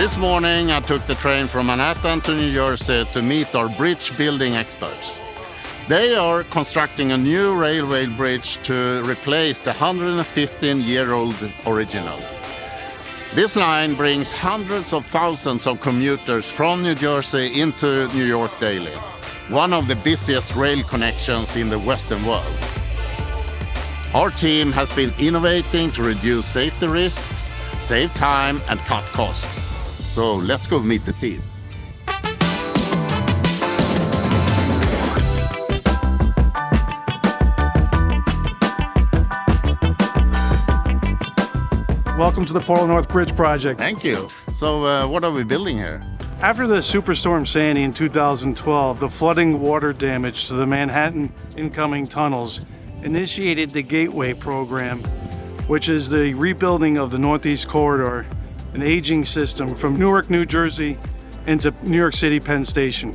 This morning I took the train from Manhattan to New Jersey to meet our bridge building experts. They are constructing a new railway bridge to replace the 115-year-old original. This line brings hundreds of thousands of commuters from New Jersey into New York daily, one of the busiest rail connections in the Western world. Our team has been innovating to reduce safety risks, save time, and cut costs. So let's go meet the team. Welcome to the Portland North Bridge project. Thank you. So what are we building here? After the Superstorm Sandy in 2012, the flooding water damage to the Manhattan incoming tunnels initiated the Gateway program, which is the rebuilding of the Northeast Corridor, an aging system from Newark, New Jersey into New York City Penn Station.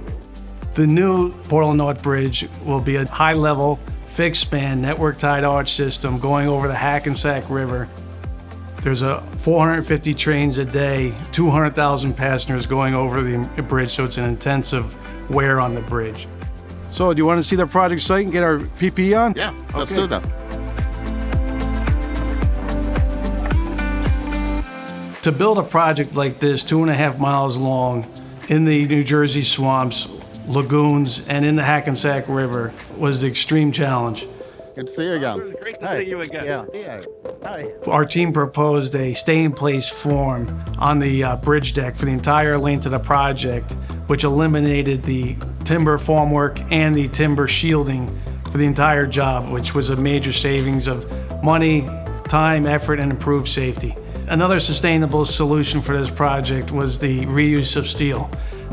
The new Portland North Bridge will be a high-level, fixed-span, network-tied arch system going over the Hackensack River. There's 450 trains a day, 200,000 passengers going over the bridge, so it's an intensive wear on the bridge. So do you want to see the project site and get our PPE on? Yeah, let's do that. To build a project like this, 2.5 miles long, in the New Jersey swamps, lagoons, and in the Hackensack River was the extreme challenge. Good to see you again. Great to see you again. Yeah. Hi. Our team proposed a stay-in-place form on the bridge deck for the entire length of the project, which eliminated the timber formwork and the timber shielding for the entire job, which was a major savings of money, time, effort, and improved safety. Another sustainable solution for this project was the reuse of steel.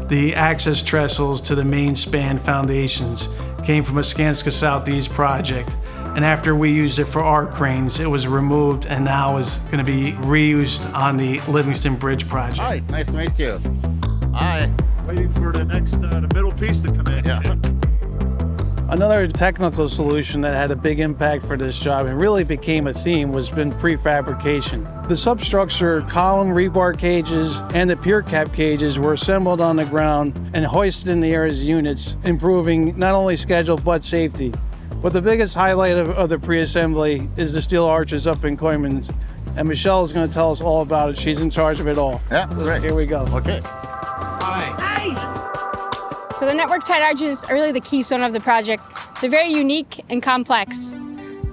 The access trestles to the main span foundations came from a Skanska Southeast project, and after we used it for our cranes, it was removed and now is going to be reused on the Livingston Bridge project. Hi, nice to meet you. Hi. Waiting for the next, the middle piece to come in. Yeah. Another technical solution that had a big impact for this job and really became a theme was been prefabrication. The substructure column rebar cages and the pier cap cages were assembled on the ground and hoisted in the air as units, improving not only schedule but safety. But the biggest highlight of the pre-assembly is the steel arches up in Koymans, and Michelle is going to tell us all about it. She's in charge of it all. Yeah, So great. Here we go. Okay. So the network tied arches are really the keystone of the project. They're very unique and complex.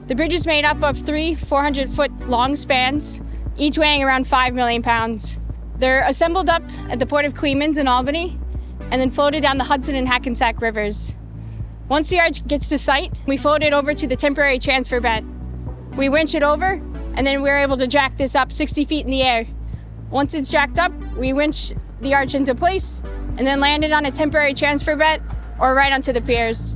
The bridge is made up of 3 400-foot long spans, each weighing around 5 million pounds. They're assembled up at the Port of Koymans in Albany and then floated down the Hudson and Hackensack rivers. Once the arch gets to site, we float it over to the temporary transfer bed. We winch it over, and then we're able to jack this up 60 feet in the air. Once it's jacked up, we winch the arch into place and then land it on a temporary transfer bed or right onto the piers.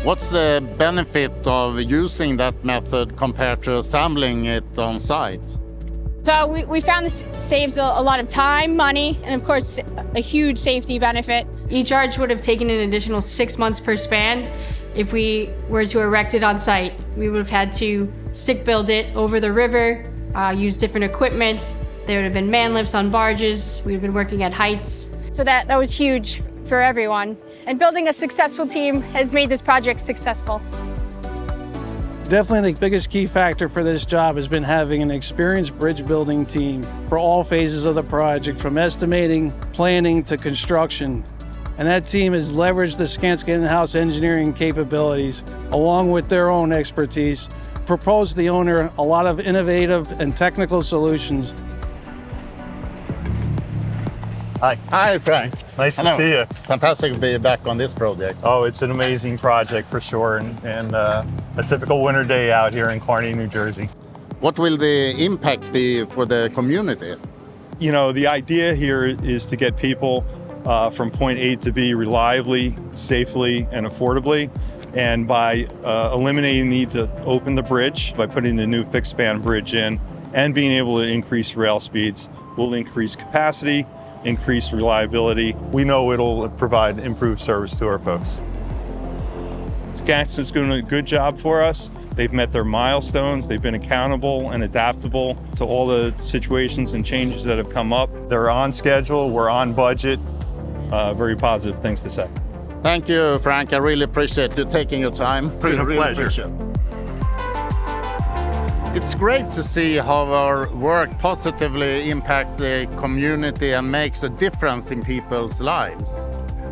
What's the benefit of using that method compared to assembling it on site? So we found this saves a lot of time, money, and of course a huge safety benefit. Each arch would have taken an additional 6 months per span if we were to erect it on site. We would have had to stick build it over the river, use different equipment. There would have been man lifts on barges. We've been working at heights. So that was huge for everyone. And building a successful team has made this project successful. Definitely the biggest key factor for this job has been having an experienced bridge building team for all phases of the project, from estimating, planning to construction. And that team has leveraged the Skanska in-house engineering capabilities along with their own expertise, proposed the owner a lot of innovative and technical solutions. Hi. Hi, Frank. Nice Hello. to see you. It's fantastic to be back on this project. Oh, it's an amazing project for sure, and a typical winter day out here in Kearney, New Jersey. What will the impact be for the community? You know, the idea here is to get people from point A to B reliably, safely, and affordably. And by eliminating the need to open the bridge, by putting the new fixed span bridge in, and being able to increase rail speeds, will increase capacity, increase reliability. We know it'll provide improved service to our folks. Skats is doing a good job for us. They've met their milestones. They've been accountable and adaptable to all the situations and changes that have come up. They're on schedule. We're on budget. Very positive things to say. Thank you, Frank. I really appreciate you taking your time. Been a Really pleasure. appreciate it. It's great to see how our work positively impacts the community and makes a difference in people's lives.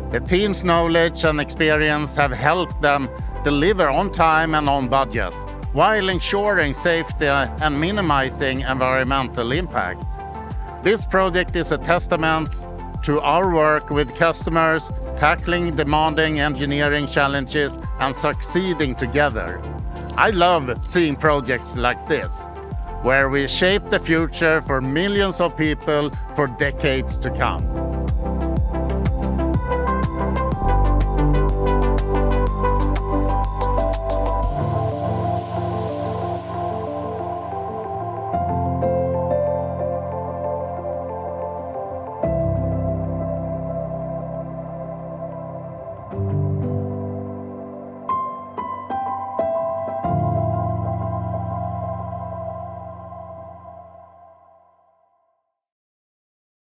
The team's knowledge and experience have helped them deliver on time and on budget, while ensuring safety and minimizing environmental impact. This project is a testament to our work with customers, tackling demanding engineering challenges and succeeding together. I love seeing projects like this, where we shape the future for millions of people for decades to come.